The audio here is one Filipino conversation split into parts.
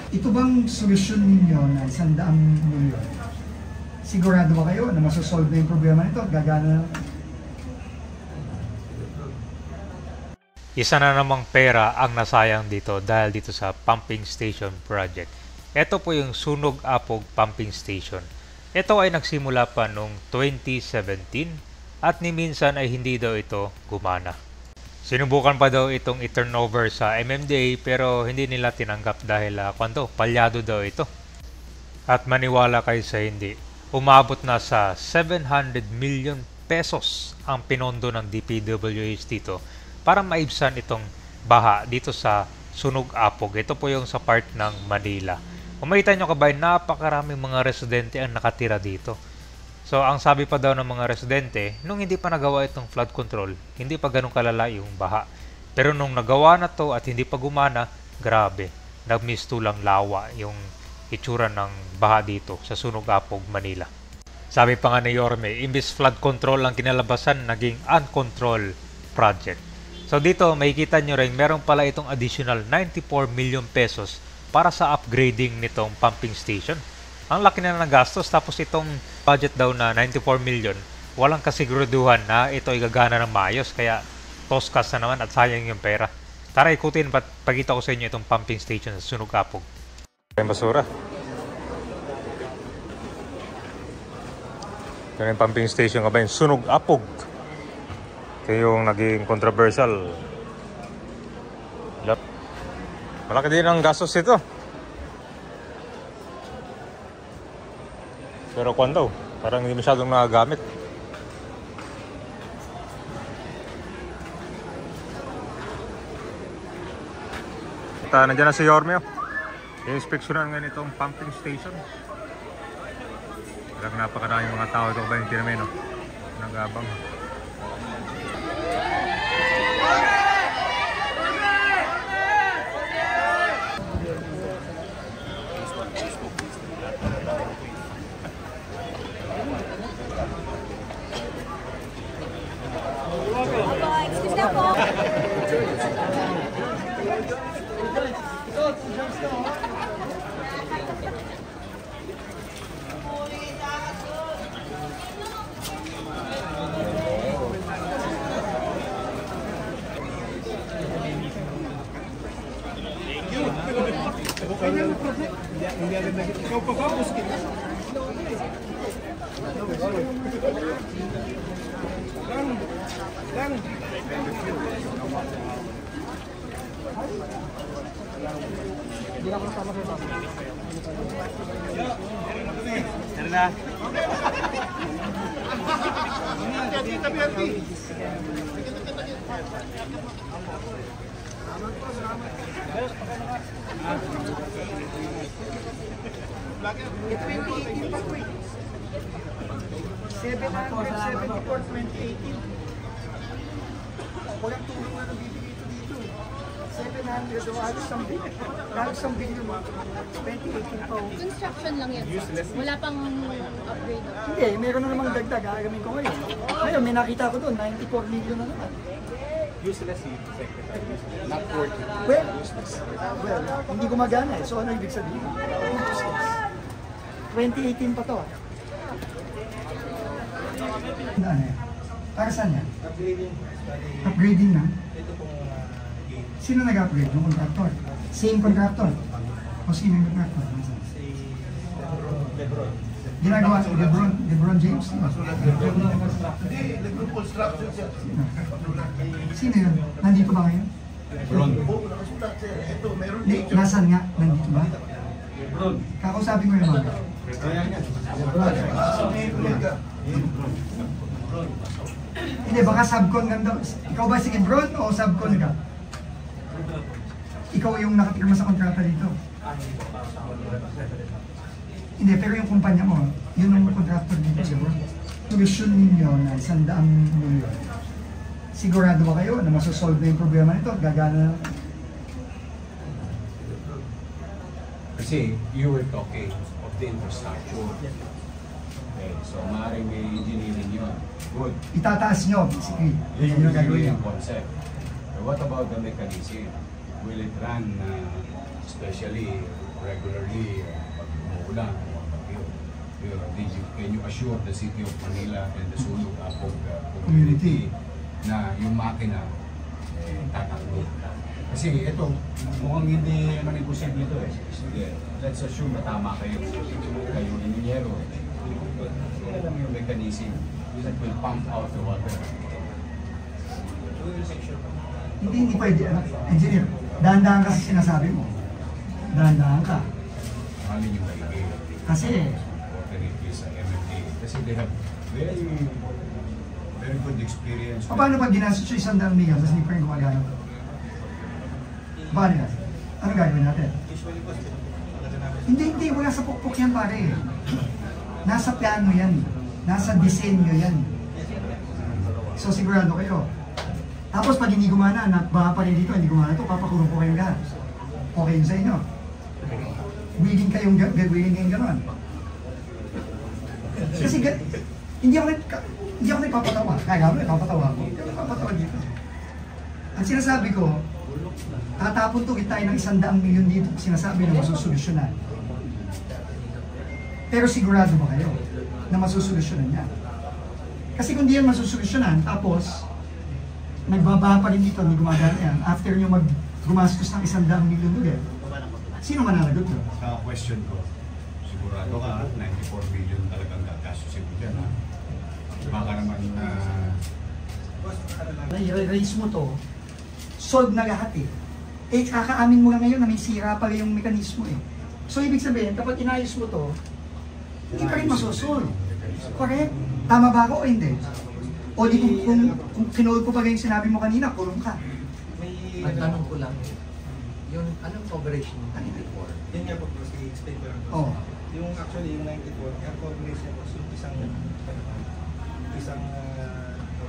Ito bang solusyon ninyo na 100 milyon? Sigurado ba kayo na masosolve na yung problema nito? Gagana na? Isa na namang pera ang nasayang dito dahil dito sa pumping station project. Ito po yung Sunog Apog Pumping Station. Ito ay nagsimula pa noong 2017 at ni minsan ay hindi daw ito gumana. Sinubukan pa daw itong i-turnover sa MMDA pero hindi nila tinanggap dahil palyado daw ito. At maniwala kayo sa hindi, umabot na sa 700 million pesos ang pinondo ng DPWH dito para maibsan itong baha dito sa Sunog Apog. Ito po yung sa part ng Manila. Kung makita nyo kabay, napakaraming mga residente ang nakatira dito. So, ang sabi pa daw ng mga residente, nung hindi pa nagawa itong flood control, hindi pa ganun kalala yung baha. Pero nung nagawa na to at hindi pa gumana, grabe, nagmistulang lawa yung itsura ng baha dito sa Sunog Apog, Manila. Sabi pa nga ni Yorme, imbis flood control ang kinalabasan, naging uncontrolled project. So dito, makikita nyo rin, meron pala itong additional 94 million pesos para sa upgrading nitong pumping station. Ang laki na ng gastos, tapos itong budget daw na 94 million, walang kasiguraduhan na ito ay gagana ng maayos, kaya toskas na naman at sayang yung pera. Tara, ikutin, pagkita ko sa inyo itong pumping station sa Sunog Apog. Yung basura. Ito yung pumping station ka ba yung Sunog Apog. Ito yung naging controversial. Malaki din ang gastos ito. Pero kwan daw, parang hindi masyadong nagagamit. At nandiyan na si Yorme. I-inspeksyonan nga nitong pumping station. Parang napakaraming mga tao ito ba yung tinamin, no? Nag-abang. Ikaw pa ba? Buskin. Lang. Hindi na ako sama sa baba. Tara na. Tabi. Ito 2018 pa po eh. 774, 2018. Walang tulong na nabibigay ito dito. 700 o halos ang billion mo. 2018 pa. Construction lang yan. Wala pang upgrade. Hindi, meron na namang dagdag. Gagawin ko ngayon. Ngayon, may nakita ko doon, 94 million na naman. Useless si Secretary. Not working. Well, hindi gumagana eh. So ano ibig sabihin? 2018 pa to. Ano yan? Para saan yan? Upgrading na? Sino nag-upgrade? Yung contractor? Same contractor? O sino yung contractor? Ginagawa sa Lebron James? Hindi, Lebron Construction siya. Sino yun? Nandito ba ngayon? Lebron. Ito, meron dito. Nasaan nga? Nandito ba? Lebron. Kakausapin ko yung mga. Hindi, baka subcon ganda. Ikaw ba si Lebron o subcon ka? Ikaw yung nakapirma sa kontrata dito. Hindi, pero yung kumpanya mo, yun ang contractor dito, Lebron. Solusyon ninyo na 100 milyon. Sigurado ba kayo na masosolve na yung problema nito? Gagana na. Kasi you were talking of the infrastructure. Okay, so maaaring may engineering yun. Good. Itataas nyo, basically. Yan yung gagawin nyo. Concept. But what about the mechanism? will it run, especially regularly, pag umuulan, can you assure the City of Manila and the Sulog Apog community na yung makina tatakbo? Kasi ito, mukhang hindi naman imposible ito eh. Sige, let's assume na tama kayo. Kayong inhinyero. Kaya lang yung mechanism that will pump out the water. Hindi pwede. Engineer, dahan-dahan kasi sinasabi mo. Dahan-dahan ka. Mahalin yung maigi. Kasi, Water increase sa MMDA. Kasi they have very good experience. paano pag ginastos yung 100 million tapos hindi pa rin gumagana? Paano yan? Ano gagawin natin? Hindi, wala sa pukpok yan pare. Nasa plano yan. Nasa disenyo yan. So sigurado kayo. Tapos pag hindi gumana, baka pa rin dito, hindi gumana ito, papakulong ko kayong lahat. Okay yun sa inyo. Willing kayong gano'n. Kasi hindi ako nagpapatawa. Kaya nga nagpapatawa ako. Hindi ako nagpapatawa dito. Ang sinasabi ko, tatapon to tayo ng 100 milyon dito. Sinasabi na masusolusyonan. Pero sigurado ba kayo na masusolusyonan niya? Kasi kung di yan masusolusyonan, tapos nagbabaha pa rin dito, hindi gumagana yan. After nyo gumastos ng 100 milyon ulit, sino mananagot yun? Sa question ko, sigurado ka 94 billion talagang gagastusin mo dyan, ha? Baka naman na... I-raise mo to, solve na lahat eh. Eh, kakaamin mo lang ngayon na may sira pa rin yung mekanismo eh. So, ibig sabihin, kapag inayos mo to, hindi ka rin masusolve. Correct? Tama ba ako o hindi? O di kung kinood ko pa rin yung sinabi mo kanina, kulong ka. Magtanong ko lang, yung anong coverage ng 94? Yan nga po, sige, explain ko lang. Oh. Yung actually, yung 94, air coverage niya po, yung isang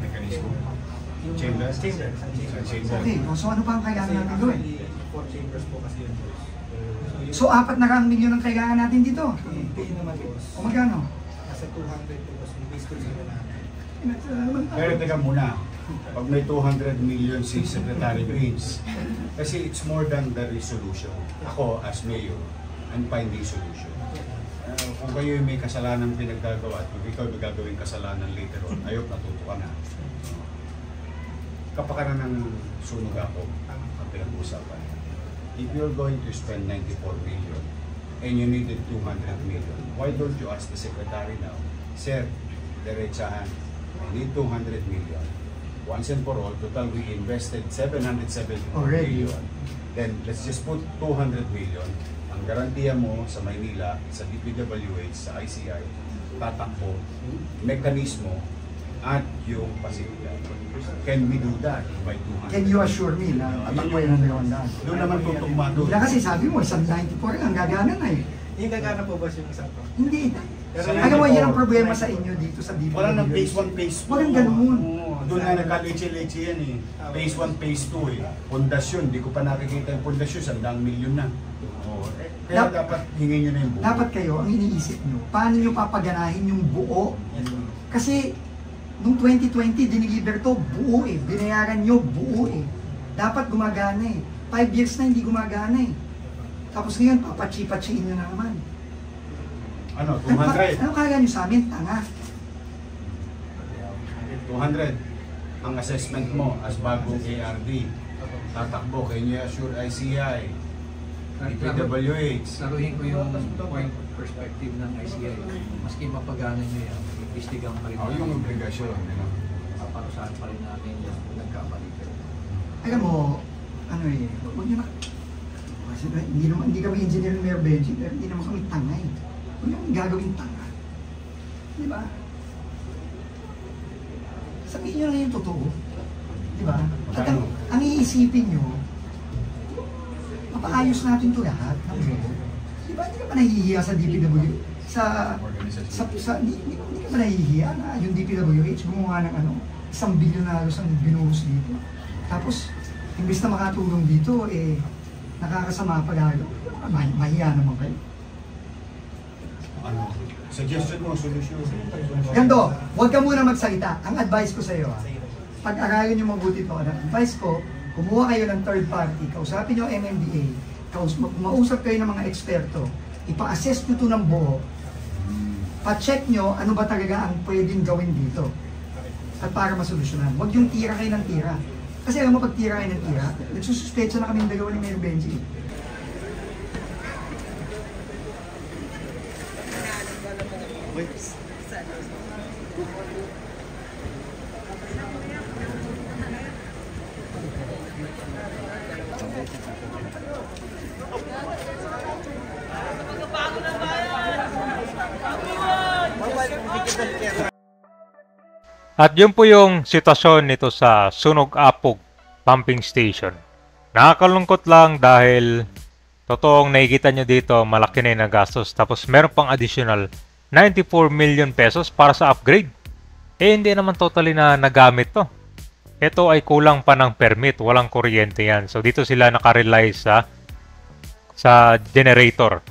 Mechanism. yung Chambers? chamber. Okay, so ano pa ang kailangan natin gawin? Actually, 4 chambers po kasi yun. So, 4 na raang milyon ang kailangan natin dito. Yung naman boss, O magkano? nasa 200 po boss, yung base ko sila natin. Pero teka muna, pag may 200 million si Secretary Graves, kasi it's more than the resolution. Ako, as mayor, I'm finding solution. Kung kayo may kasalanan pinagdagawa at kung ikaw may gagawing kasalanan later on, ayok natuto ka na. Kapakanan ng sunog ako ang pinag-usapan. If you're going to spend 94 million and you needed 200 million, why don't you ask the Secretary now, Sir, diretsahan, I need 200 million. Once and for all, total we invested 774 Already. million. Then let's just put 200 million. Ang garantiya mo sa Maynila, sa DPWH, sa ICI, tatakbo, mekanismo, at yung pasilidad. Can we do that by 200? Can you assure me na tatakbo yan ang dalawang daan? Doon naman tutugma doon. Wala kasi sabi mo, 194 ang gagana na eh. Yung gagana po boss yung isang po. Hindi. Pero Alam mo, yan ang problema sa inyo dito sa DPWH. Wala nang phase 1, phase 2. Walang ganun. Doon nga nagka-leche-leche yan eh. Phase 1, phase 2 eh. Pundasyon, di ko pa nakikita yung pundasyon, 100 milyon na. Oh, kaya dapat hingin nyo na yung buo. Dapat kayo, ang iniisip nyo, paano nyo papaganahin yung buo? Kasi, nung 2020, diniliver to, buo eh. Binayaran nyo, buo eh. Dapat gumagana eh. 5 years na hindi gumagana eh. Tapos ngayon, papachi-pachiin nyo na naman. Ano, 200? Ano kaya nyo sa amin? Tanga. 200. Ang assessment mo as bagong ARD. Tatakbo, can you assure ICI? DPWH? Saruhin ko yung point perspective ng ICI. Maski mapaganan nyo yan, istigang pa rin Oh, yung obligasyon. paparusahan pa rin namin yung nagkabalikan. Alam mo, ano eh, huwag nyo na... Kasi hindi kami engineer ng Mayor Benji, pero hindi naman kami tanga eh. Huwag nyo kami gagawin tanga. Di ba? Sabihin nyo lang yung totoo. Di ba? At ang iisipin nyo, mapaayos natin ito lahat. Di ba? Hindi ka ba nahihiya sa DPW? Hindi ka ba nahihiya na yung DPWH gumawa ng ano, 1 bilyon na halos ang binuhos dito. Tapos, imbes na makatulong dito, eh, nakakasama pa lalo. Mahiya naman kayo. Ano? Suggestion mo, solusyon. Ganto, huwag ka muna magsalita. Ang advice ko sa iyo, pag-aralin niyo mabuti ito, ang advice ko, kumuha kayo ng third party, kausapin nyo ang MMDA, mausap kayo ng mga eksperto, ipa-assess nyo ito ng buo, pa-check nyo ano ba talaga ang pwedeng gawin dito. At para masolusyonan. Huwag yung tira kayo ng tira. Kasi alam mo, pag tira kayo ng tira, nagsususpecha na kami ng dalawa ni Mayor Benji. At yun po yung sitwasyon nito sa Sunog Apog Pumping Station. Nakakalungkot lang dahil totoong nakikita nyo dito malaki na yung nagastos. Tapos meron pang additional 94 million pesos para sa upgrade. Eh hindi naman totally na nagamit to. Ito ay kulang pa ng permit, walang kuryente yan. So dito sila nakarely sa generator.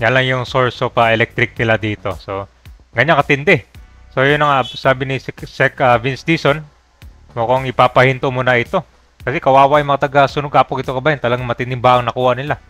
Yan lang yung source of electric nila dito. So ganyan katindi. So yun ang sabi ni Sec Vince Dizon, mukhang ipapahinto muna ito. Kasi kawawa yung mga taga Sunog Apog ito kabayan, talagang matinding ba ang nakuha nila.